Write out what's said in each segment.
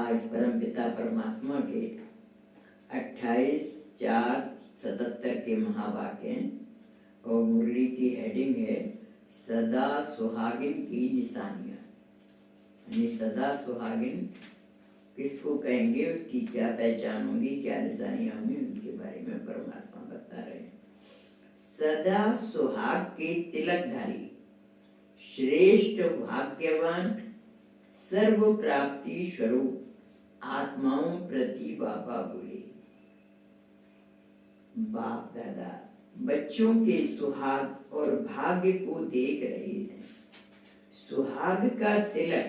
आज परमपिता परमात्मा के 28/4/77 के महावाक्य हैं और मुरली की हेडिंग है सदा सुहागिन की निशानियां। यानी सदा सुहागिन किसको कहेंगे, उसकी क्या पहचान होगी, क्या निशानियां होंगी, उनके बारे में परमात्मा बता रहे हैं। सदा सुहाग के तिलकधारी श्रेष्ठ भाग्यवान सर्व प्राप्ति स्वरूप आत्माओं प्रति बाबा बोले। बाप दादा बच्चों के सुहाग और भाग्य को देख रहे हैं। सुहाग का तिलक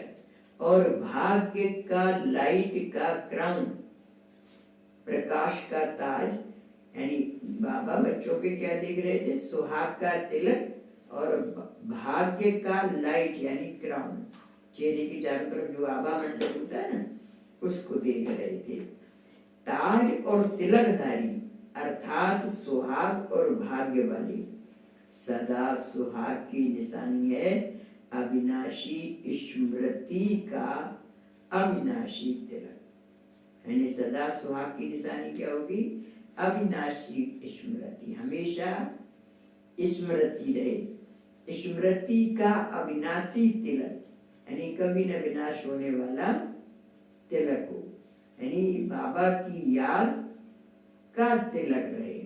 और भाग्य का लाइट का क्राउन, प्रकाश का ताज, यानी बाबा बच्चों के क्या देख रहे थे, सुहाग का तिलक और भाग्य का लाइट यानी क्राउन, चेहरे की चारों तरफ जो आभा मंडल होता है ना, उसको देख रहे थे। ताज और तिलकधारी अर्थात सुहाग और भाग्य वाली सदा सुहाग की निशानी है अविनाशी स्मृति का अविनाशी तिलक। यानी सदा सुहाग की निशानी क्या होगी, अविनाशी स्मृति, हमेशा स्मृति रहे, स्मृति का अविनाशी तिलक, यानी कभी न विनाश होने वाला तिलक हो, यानी बाबा की याद का तिलक रहे।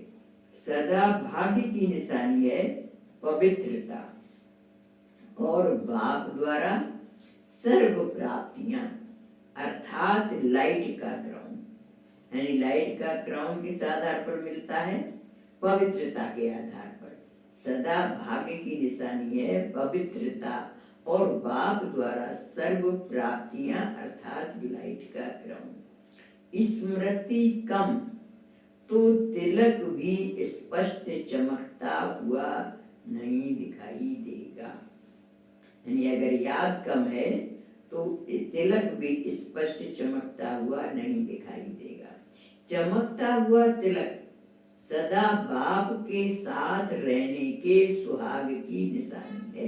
सदा भाग्य की निशानी है पवित्रता और बाप द्वारा सर्व प्राप्तियां अर्थात लाइट का क्राउन, यानी लाइट का क्राउन किस आधार पर मिलता है, पवित्रता के आधार पर। सदा भाग्य की निशानी है पवित्रता और बाप द्वारा सर्व प्राप्तियां अर्थात लाइट का क्राउन। स्मृति कम तो तिलक भी स्पष्ट चमकता हुआ नहीं दिखाई देगा। यानी अगर याद कम है तो तिलक भी स्पष्ट चमकता हुआ नहीं दिखाई देगा। चमकता हुआ तिलक सदा बाप के साथ रहने के सुहाग की निशानी है।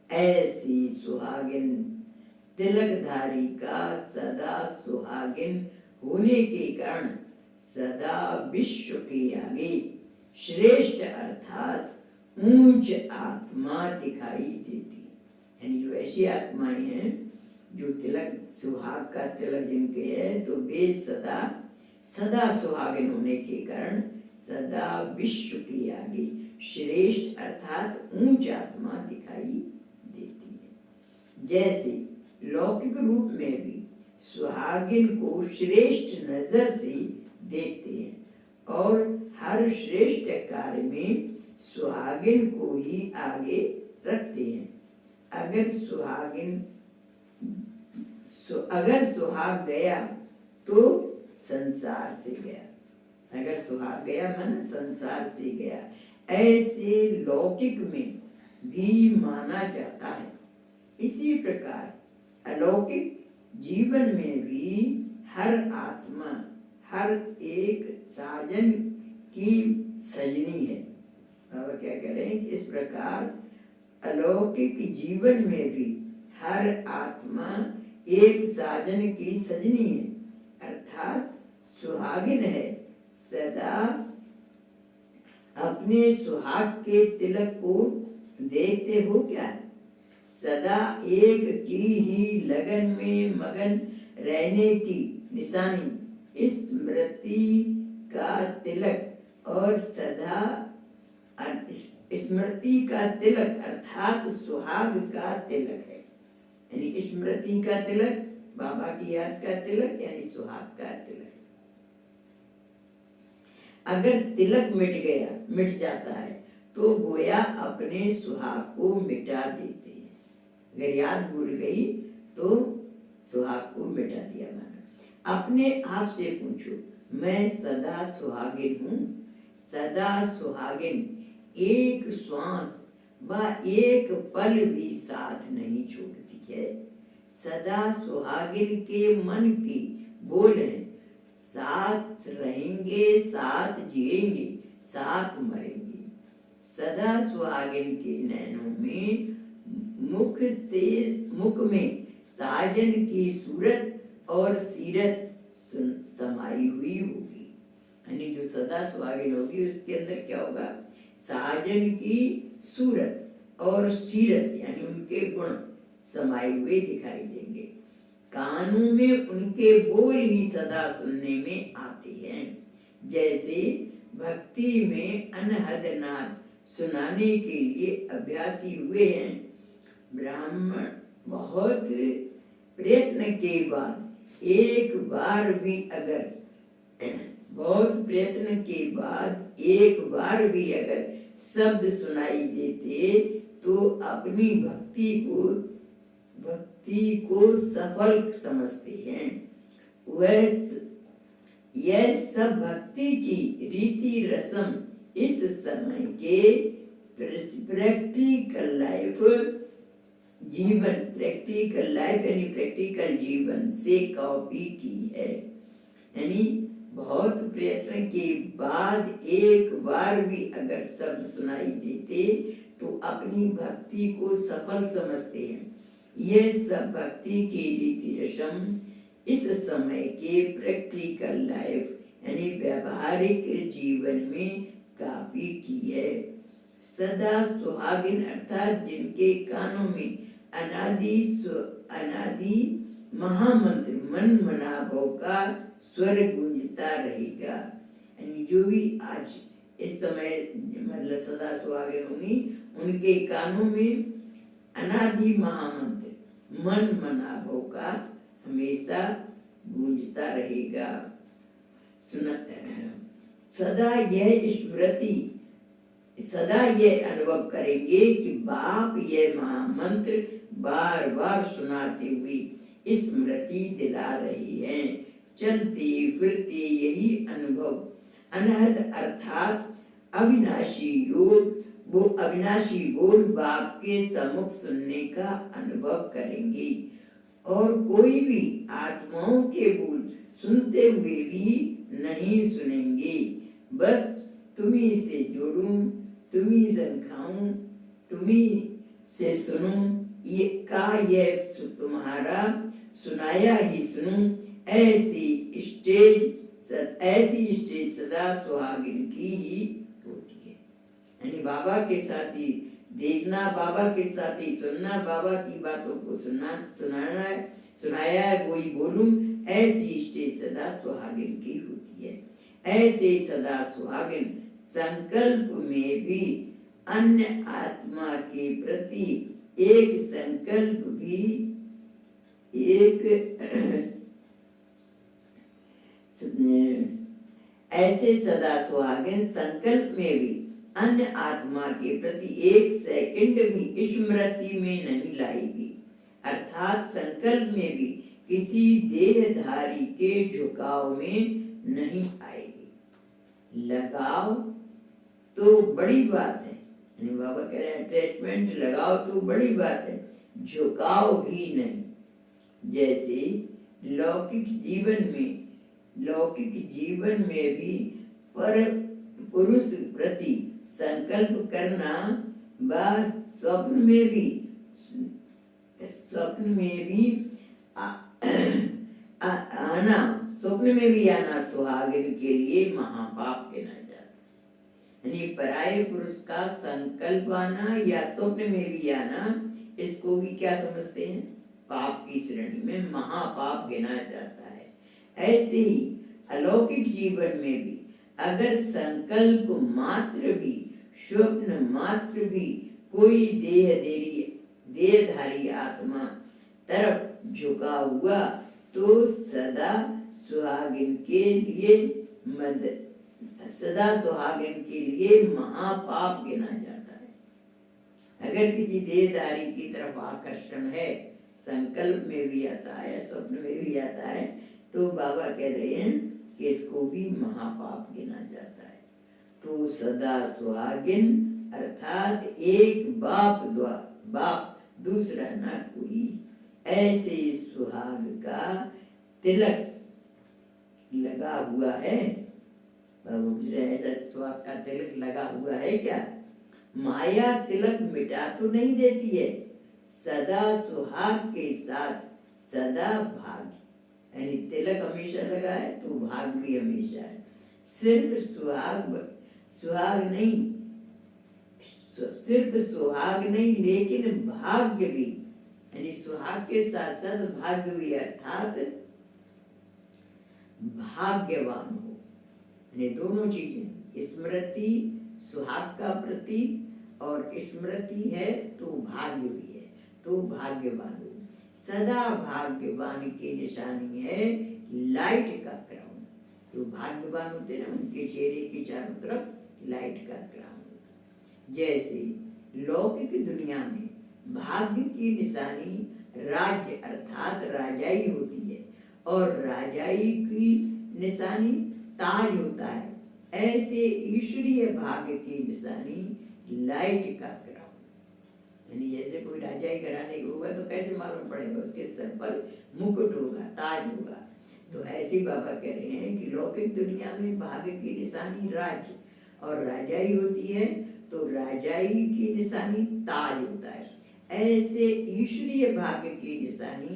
ऐसी सुहागिन तिलकधारी का सदा सुहागिन होने के कारण सदा विश्व के आगे श्रेष्ठ अर्थात ऊंच आत्मा दिखाई देती। यानी जो ऐसी आत्माएं हैं जो तिलक सुहाग का तिलक जिनके है, तो वे सदा सदा सुहागिन होने के कारण सदा विश्व के आगे श्रेष्ठ अर्थात ऊंच आत्मा दिखाई देती है। जैसे लौकिक रूप में भी सुहागिन को श्रेष्ठ नजर से देखते हैं और हर श्रेष्ठ कार्य में सुहागिन को ही आगे रखते हैं। अगर सुहाग गया तो संसार से गया, अगर सुहाग गया मन संसार से गया, ऐसे लौकिक में भी माना जाता है। इसी प्रकार अलौकिक जीवन में भी हर आत्मा हर एक साजन की सजनी है। बाबा क्या कह रहे हैं, इस प्रकार अलौकिक जीवन में भी हर आत्मा एक साजन की सजनी है अर्थात सुहागिन है। सदा अपने सुहाग के तिलक को देखते हो क्या, सदा एक की ही लगन में मगन रहने की निशानी स्मृति का तिलक और सदा स्मृति का तिलक अर्थात सुहाग का तिलक है। यानी स्मृति का तिलक बाबा की याद का तिलक यानी सुहाग का तिलक। अगर तिलक मिट जाता है तो गोया अपने सुहाग को मिटा देते हैं। अगर याद भूल गई तो सुहाग को मिटा दिया माना। अपने आप से पूछो, मैं सदा सुहागिन हूँ? सदा सुहागिन एक श्वास व एक पल भी साथ नहीं छोड़ती है। सदा सुहागिन के मन की बोल है, साथ रहेंगे, साथ जिएंगे, साथ मरेंगे। सदा सुहागिन के नैनों में मुख में साजन की सूरत और सीरत समाई हुई होगी। यानी जो सदा सुहागिन होगी उसके अंदर क्या होगा, साजन की सूरत और सीरत यानी उनके गुण समाये हुए दिखाई देंगे। कानों में उनके बोल ही सदा सुनने में आते हैं, जैसे भक्ति में अनहद नाद सुनाने के लिए अभ्यासी हुए हैं। ब्राह्मण बहुत प्रयत्न के बाद एक बार भी अगर शब्द सुनाई देते तो अपनी भक्ति को सफल समझते हैं। यह सब भक्ति की रीति रस्म इस समय के प्रैक्टिकल जीवन से कॉपी की है। यानी बहुत प्रयत्न के बाद एक बार भी अगर शब्द सुनाई देते तो अपनी भक्ति को सफल समझते हैं। यह सब भक्ति की रीति रस्म इस समय के प्रैक्टिकल लाइफ यानी व्यावहारिक जीवन में कॉपी की है। सदा सुहागिन अर्थात जिनके कानों में अनादि महामंत्र मन मनाभव का स्वर गूंजता रहेगा। यानी जो भी आज इस समय मतलब सदा सुहागिन होंगी उनके कानों में अनादि महामंत्र मन मनाभव का हमेशा गूंजता रहेगा। सदा यह अनुभव करेंगे कि बाप यह महामंत्र बार बार सुनाते हुए स्मृति दिला रहे हैं। चलते फिरते यही अनुभव अनहद अर्थात अविनाशी योग वो अविनाशी बोल बाप के सम्मुख सुनने का अनुभव करेंगे। और कोई भी आत्माओं के बोल सुनते हुए भी नहीं सुनेंगे। बस तुम्ही से जोड़ूं, तुम्ही से खाऊं, तुम्ही से सुनूं, ये तुम्हारा सुनाया ही सुनूं। ऐसी स्टेज सदा सुहागिन की ही होती है। यानी बाबा के साथ ही देखना, बाबा के साथ ही सुनना, बाबा की बातों को सुनाया है वही बोलूं। ऐसी स्टेज सदा सुहागिन की होती है। ऐसे सदा सुहागिन संकल्प में भी अन्य आत्मा के प्रति एक संकल्प भी ऐसे सदा सुहागिन संकल्प में भी अन्य आत्मा के प्रति एक सेकंड भी स्मृति में नहीं लाएगी। अर्थात संकल्प में भी किसी देहधारी के झुकाव में नहीं आएगी। लगाव तो बड़ी बात है, यानी बाबा कह रहे हैं अटैचमेंट लगाव तो बड़ी बात है, झुकाव भी नहीं। जैसे लौकिक जीवन में भी पर पुरुष प्रति संकल्प करना व स्वप्न में भी आना सुहागिन के लिए महापाप गिना जाता। यानी पराये पुरुष का संकल्प आना या स्वप्न में भी आना, इसको भी क्या समझते हैं, पाप की श्रेणी में महापाप गिना जाता है। ऐसे ही अलौकिक जीवन में भी अगर संकल्प मात्र भी स्वप्न मात्र भी कोई देहधारी आत्मा तरफ झुका हुआ तो सदा सुहागिन के लिए महापाप गिना जाता है। अगर किसी देहधारी की तरफ आकर्षण है, संकल्प में भी आता है, स्वप्न में भी आता है, तो बाबा कह रहे हैं कि इसको भी महापाप गिना जाता है। तो सदा सुहागिन अर्थात एक बाप दूसरा ना कोई, ऐसे सुहाग का तिलक लगा हुआ है। ऐसा सुहाग का तिलक लगा हुआ है क्या? माया तिलक मिटा तो नहीं देती है, सदा सुहाग के साथ सदा भागी यानी तिलक हमेशा लगा है तो भाग भी हमेशा है। सिर्फ सुहाग नहीं लेकिन भाग्य भी, यानी सुहाग के साथ साथ भाग्य भी, अर्थात भाग्यवान हो। यानी दोनों चीजें, स्मृति सुहाग का प्रतीक और स्मृति है तो भाग्य भी है, तो भाग्यवान हो। सदा भाग्यवान की निशानी है लाइट का क्राउन। तो भाग्यवान होते ना, उनके चेहरे के चारों तरफ लाइट का क्राउन होता। जैसे लौकिक दुनिया में भाग्य की निशानी राज्य अर्थात राजाई होती है और राजाई की निशानी ताज होता है, ऐसे ईश्वरीय भाग्य की निशानी लाइट का क्राउन। यानी जैसे कोई राजाई घराने होगा तो कैसे मालूम पड़ेगा, उसके सर पर मुकुट होगा, ताज होगा। तो ऐसे बाबा कह रहे हैं कि लौकिक दुनिया में भाग्य की निशानी राज्य और राजाई होती है, तो राजाई की निशानी ताज होता है, ऐसे ईश्वरीय भाग्य की निशानी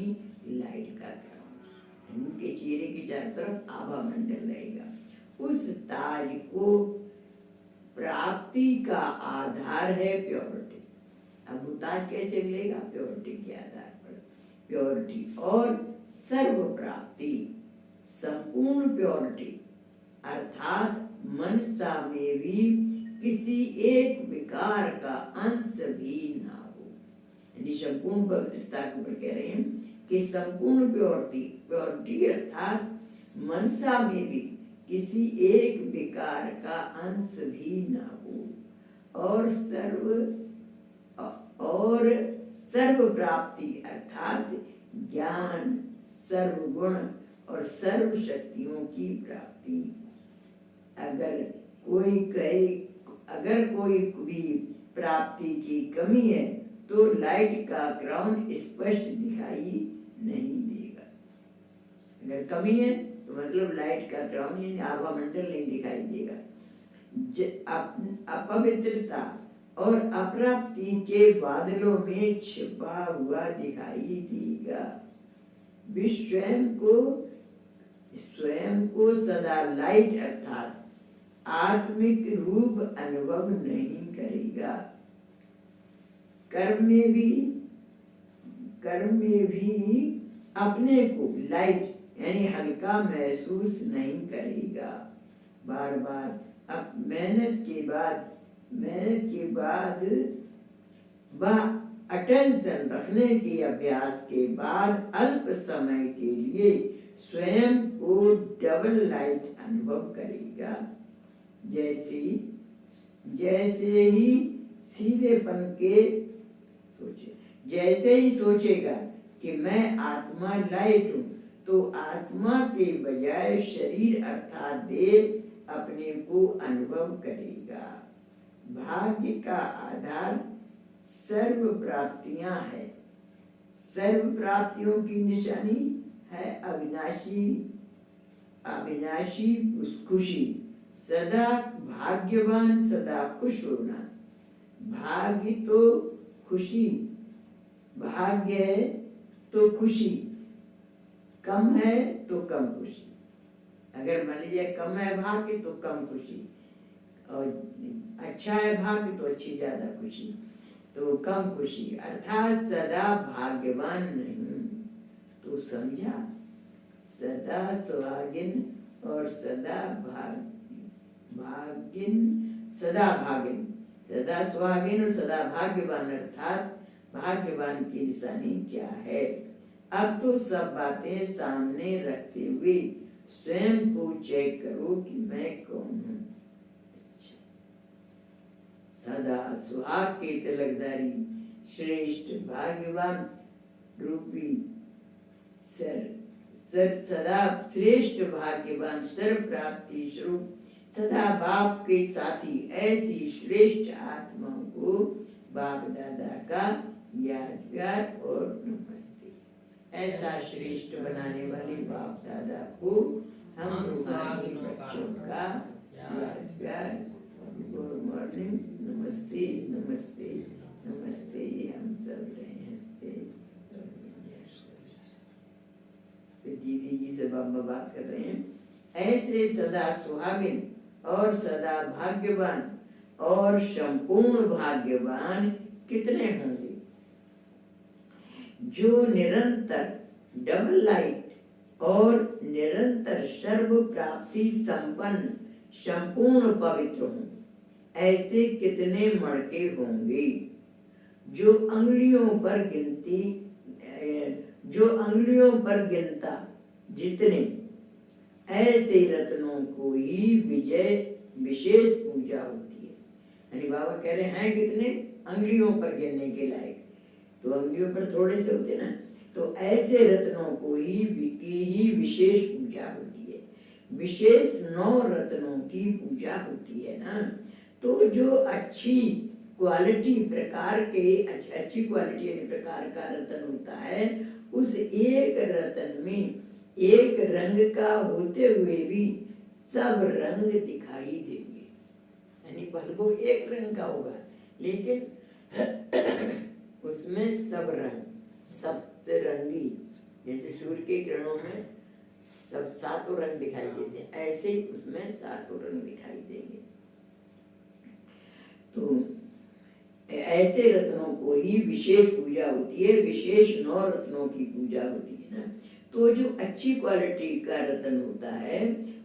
लाइट का क्राउन। उनके चेहरे की चारों तरफ आभा मंडल रहेगा। उस ताज को प्राप्ति का आधार है प्योरिटी। अब वो ताज कैसे मिलेगा? प्योरिटी के आधार पर। प्योरिटी और सर्व प्राप्ति, संपूर्ण प्योरिटी अर्थात मनसा में भी किसी एक विकार का अंश भी ना हो। यानी संपूर्ण पवित्रता के ऊपर कह रहे हैं कि संपूर्ण प्योरिटी अर्थात मनसा में भी किसी एक विकार का अंश भी ना हो। और सर्व प्राप्ति अर्थात ज्ञान, सर्व गुण और सर्व शक्तियों की प्राप्ति। अगर कोई भी प्राप्ति की कमी है तो लाइट का क्राउन स्पष्ट दिखाई नहीं देगा। अगर कमी है तो मतलब लाइट का क्राउन यानी आभा मंडल नहीं दिखाई देगा। अपवित्रता और अप्राप्ति के बादलों में छिपा हुआ दिखाई देगा। स्वयं को सदा लाइट अर्थात आत्मिक रूप अनुभव नहीं करेगा। कर्म में भी अपने को लाइट यानी हल्का महसूस नहीं करेगा। बार बार अब मेहनत के बाद वह अटेंशन रखने के अभ्यास के बाद अल्प समय के लिए स्वयं को डबल लाइट अनुभव करेगा। जैसे ही सोचेगा कि मैं आत्मा लाइट हूँ, तो आत्मा के बजाय शरीर अर्थात देह अपने को अनुभव करेगा। भाग्य का आधार सर्व प्राप्तियां है। सर्व प्राप्तियों की निशानी है अविनाशी खुशी। सदा भाग्यवान, सदा खुश होना। भाग्य तो खुशी, भाग्य है तो खुशी, कम है तो कम खुशी। अगर मान लीजिए कम है भाग्य तो कम खुशी, और अच्छा है भाग्य तो अच्छी ज्यादा खुशी, तो कम खुशी अर्थात सदा भाग्यवान नहीं। तो समझा, सदा सुहागिन और सदा सुहागिन और सदा भाग्यवान अर्थात भाग्यवान की निशानी क्या है। अब तो सब बातें सामने रखते हुए स्वयं को चेक करो कि मैं कौन हूँ। सदा सुहाग के तिलकधारी श्रेष्ठ भाग्यवान रूपी सदा श्रेष्ठ भाग्यवान सर्व प्राप्ति स्वरूप सदा बाप के साथी ऐसी श्रेष्ठ आत्माओं को बाप दादा का यादगार और नमस्ते। ऐसा श्रेष्ठ बनाने वाले बाप दादा को हम रूहानी बच्चों का यादगार गुड मॉर्निंग, नमस्ते नमस्ते नमस्ते। ये हम सब रहे हंसते जीती जी से बाबा बात कर रहे हैं। ऐसे सदा सुहागिन और सदा भाग्यवान और संपूर्ण भाग्यवान कितने होंगे जो निरंतर डबल लाइट और निरंतर सर्व प्राप्ति संपन्न संपूर्ण पवित्र हों। ऐसे कितने मणके होंगे जो अंगुलियों पर गिनता जितने ऐसे रत्नों को ही विशेष पूजा होती है। यानी बाबा कह रहे हैं कितने अंगुलियों पर गिनने के लायक, तो अंगुलियों पर थोड़े से होते ना, तो ऐसे रत्नों को ही विशेष पूजा होती है। विशेष 9 रत्नों की पूजा होती है ना। तो जो अच्छी क्वालिटी प्रकार यानी प्रकार का रत्न होता है, उस एक रत्न में एक रंग का होते हुए भी सब रंग दिखाई देंगे। यानी भले वो एक रंग का होगा लेकिन उसमें सब रंग सप्तरंगी, जैसे सूर्य के किरणों में सब 7 रंग दिखाई देते हैं, ऐसे ही उसमें 7 रंग दिखाई देंगे। तो ऐसे रत्नों को ही विशेष पूजा होती है। विशेष 9 रत्नों की पूजा होती है ना। तो जो अच्छी क्वालिटी का रत्न होता है,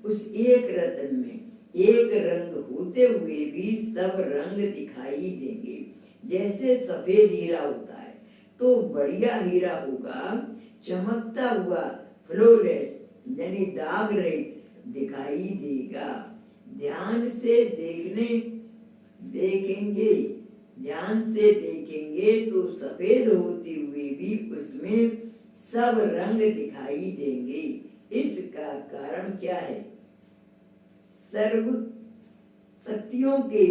उस एक रत्न में एक रंग होते हुए भी सब रंग दिखाई देंगे। जैसे सफेद हीरा होता है तो बढ़िया हीरा होगा, चमकता हुआ फ्लोलेस यानी दाग रहित दिखाई देगा। ध्यान से देखेंगे तो सफेद होते हुए भी उसमें सब रंग दिखाई देंगे। इसका कारण क्या है? सर्व शक्तियों के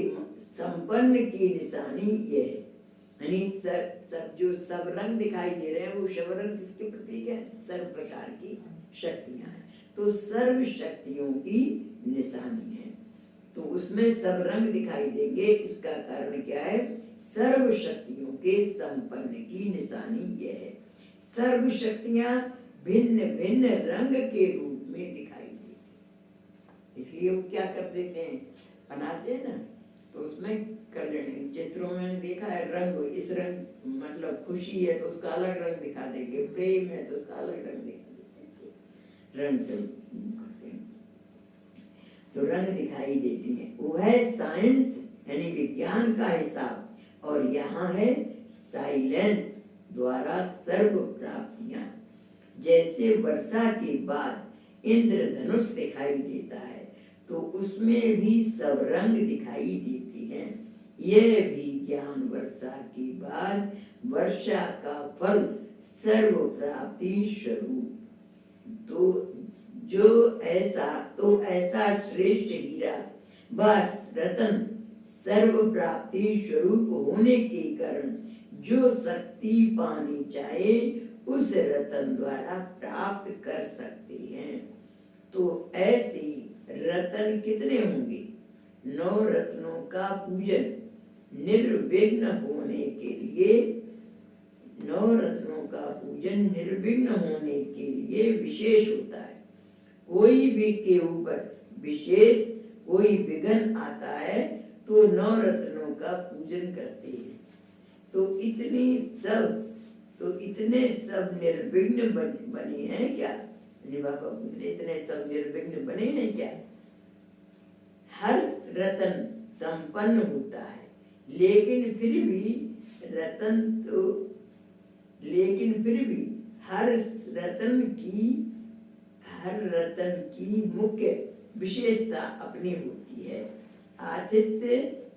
संपन्न की निशानी यह है। यानी सब रंग दिखाई दे रहे हैं, वो सब रंग किसके प्रतीक है? सर्व प्रकार की शक्तियां हैं, तो सर्व शक्तियों की निशानी है। तो उसमें सब रंग दिखाई देंगे। इसका कारण क्या है? सर्व शक्तियों के संपन्न की निशानी यह है। सर्व शक्तियां भिन्न भिन्न रंग के रूप में दिखाई देती, इसलिए वो क्या कर देते हैं, बनाते हैं ना, तो उसमें चित्रों में देखा है रंग, इस रंग मतलब खुशी है तो उसका अलग रंग दिखा देंगे, प्रेम है तो उसका अलग रंग दिखा देते, रंग से तो रंग दिखाई देती है। वह साइंस यानी विज्ञान का हिसाब, और यहाँ है साइलेंस द्वारा सर्व प्राप्तियां। जैसे वर्षा के बाद इंद्रधनुष दिखाई देता है तो उसमें भी सब रंग दिखाई देते हैं। यह भी ज्ञान वर्षा के बाद वर्षा का फल सर्व प्राप्ति स्वरूप। तो ऐसा श्रेष्ठ हीरा व रतन सर्व प्राप्ति स्वरूप होने के कारण जो शक्ति पानी चाहे उस रतन द्वारा प्राप्त कर सकते हैं। तो ऐसे रतन कितने होंगे? 9 रत्नों का पूजन निर्विघ्न होने के लिए 9 रत्नों का पूजन निर्विघ्न होने के लिए विशेष होता है। कोई भी के ऊपर विशेष कोई विघ्न आता है तो 9 रत्नों का पूजन करते हैं। तो इतने सब निर्विघ्न बने हैं क्या? बाबा पूछ रहे इतने सब निर्विघ्न बने हैं क्या? हर रतन संपन्न होता है, लेकिन फिर भी हर रतन की मुख्य विशेषता अपनी होती है। आतिथ्य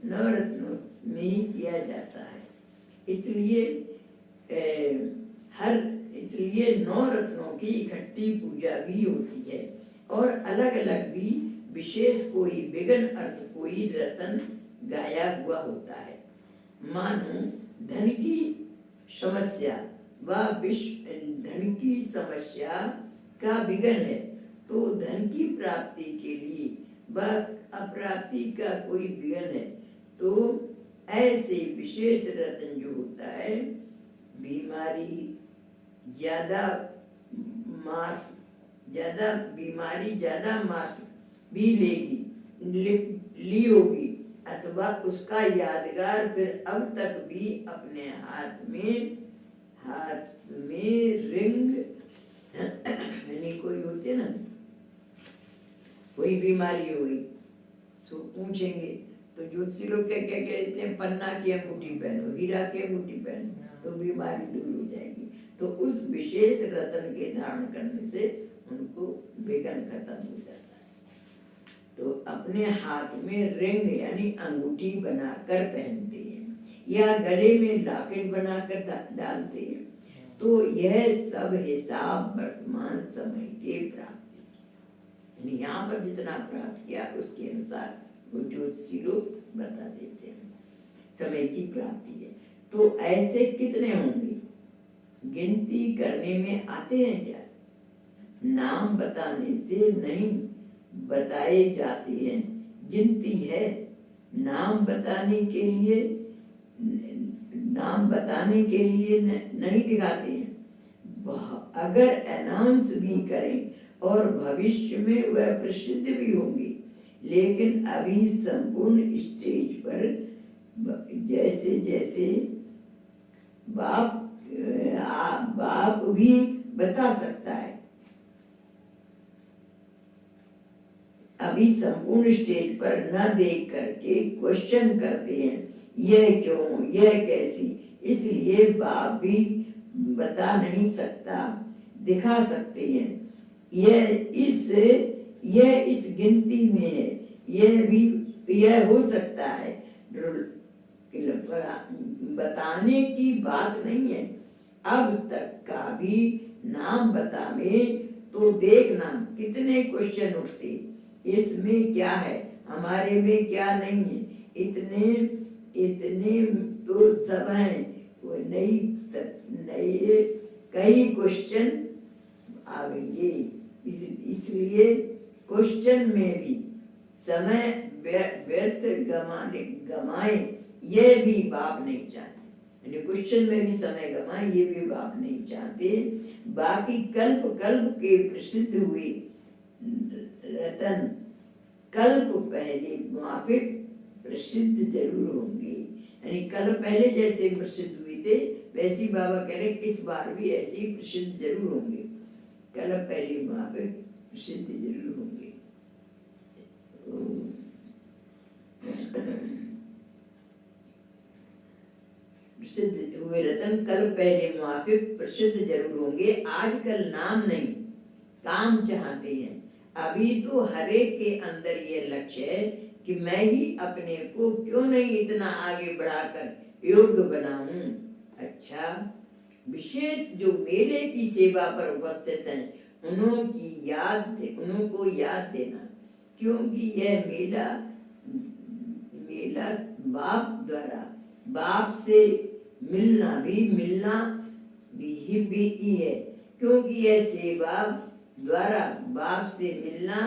9 रत्नों में ही किया जाता है, इसलिए 9 रत्नों की इकट्ठी पूजा भी होती है और अलग अलग भी विशेष कोई विघ्न अर्थ कोई रतन गाया हुआ होता है। मानो धन की समस्या का विघ्न है तो धन की प्राप्ति के लिए व अप्राप्ति का कोई विघ्न है तो ऐसे विशेष रतन जो होता है, बीमारी, ज्यादा मांस ज्यादा बीमारी, ज्यादा मास भी ली होगी, अथवा उसका यादगार फिर अब तक भी अपने हाथ में रिंग यानी कोई होते ना, कोई बीमारी हुई तो पूछेंगे तो ज्योतिषी लोग क्या क्या कहते हैं, पन्ना की अंगूठी पहनो, हीरा की अंगूठी पहनो तो बीमारी दूर हो जाएगी। तो उस विशेष रत्न के धारण करने से उनको विघ्न खत्म हो जाता है। तो अपने हाथ में रिंग यानी अंगूठी बनाकर पहनते हैं या गले में लॉकेट बनाकर डालते हैं। तो यह सब हिसाब वर्तमान समय के प्राप्ति, यानी यहाँ पर जितना प्राप्त किया उसके अनुसार वो ज्योतिषी लोग बता देते हैं समय की प्राप्ति है। तो ऐसे कितने होंगे, गिनती करने में आते हैं क्या? नाम बताने से नहीं बताए जाते हैं, गिनती है। नाम बताने के लिए नहीं दिखाते हैं। अगर अनाउंस भी करें और भविष्य में वह प्रसिद्ध भी होंगे, लेकिन अभी संपूर्ण स्टेज पर जैसे जैसे बाप भी बता सकता है, अभी संपूर्ण स्टेज पर न देख करके क्वेश्चन करते हैं, यह क्यों, यह कैसी, इसलिए बाप भी बता नहीं सकता, दिखा सकते हैं। यह इस गिनती में है, यह हो सकता है, बताने की बात नहीं है। अब तक का भी नाम बतावे तो देखना कितने क्वेश्चन उठते, इसमें क्या है, हमारे में क्या नहीं है, इतने तो सब हैं, वो नए कई क्वेश्चन आवेंगे। इसलिए क्वेश्चन में भी समय व्यर्थ गमाए ये भी बाप नहीं चाहते, यानी क्वेश्चन में भी समय गमाए ये भी बाप नहीं चाहते। बाकी कल्प के प्रसिद्ध हुए रतन कल्प पहले माफिक प्रसिद्ध जरूर होंगे, यानी कल्प पहले जैसे प्रसिद्ध हुए थे वैसी बाबा कह रहे इस बार भी ऐसे ही प्रसिद्ध जरूर होंगे, कल्प पहले माफिक प्रसिद्ध जरूर होंगे। प्रसिद्ध हुए रतन कल पहले माफिक प्रसिद्ध जरूर होंगे। आजकल नाम नहीं काम चाहते हैं। अभी तो हरेक के अंदर ये लक्ष्य है कि मैं ही अपने को क्यों नहीं इतना आगे बढ़ाकर योग्य बनाऊं। अच्छा, विशेष जो मेले की सेवा पर उपस्थित हैं उनको याद देना, क्योंकि यह मेला बाप द्वारा बाप से मिलना भी है, क्योंकि यह सेवा द्वारा बाप से मिलना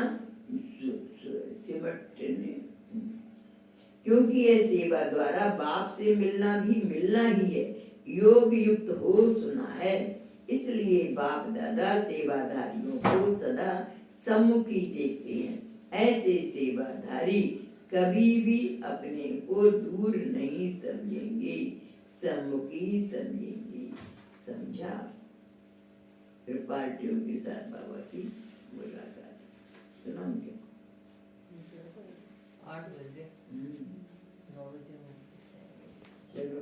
क्योंकि यह सेवा द्वारा बाप से मिलना भी मिलना ही है, योग युक्त हो सुना है। इसलिए बाप दादा सेवाधारियों को सदा सम्मुखी देखते हैं। ऐसे सेवाधारी कभी भी अपने को दूर नहीं समझेंगे, सम्मुखी समझेंगे। समझा? फिर पार्टियों के साथ बाबा की मुलाकात सुनाऊंगे 8 बजे 9 बजे चलो।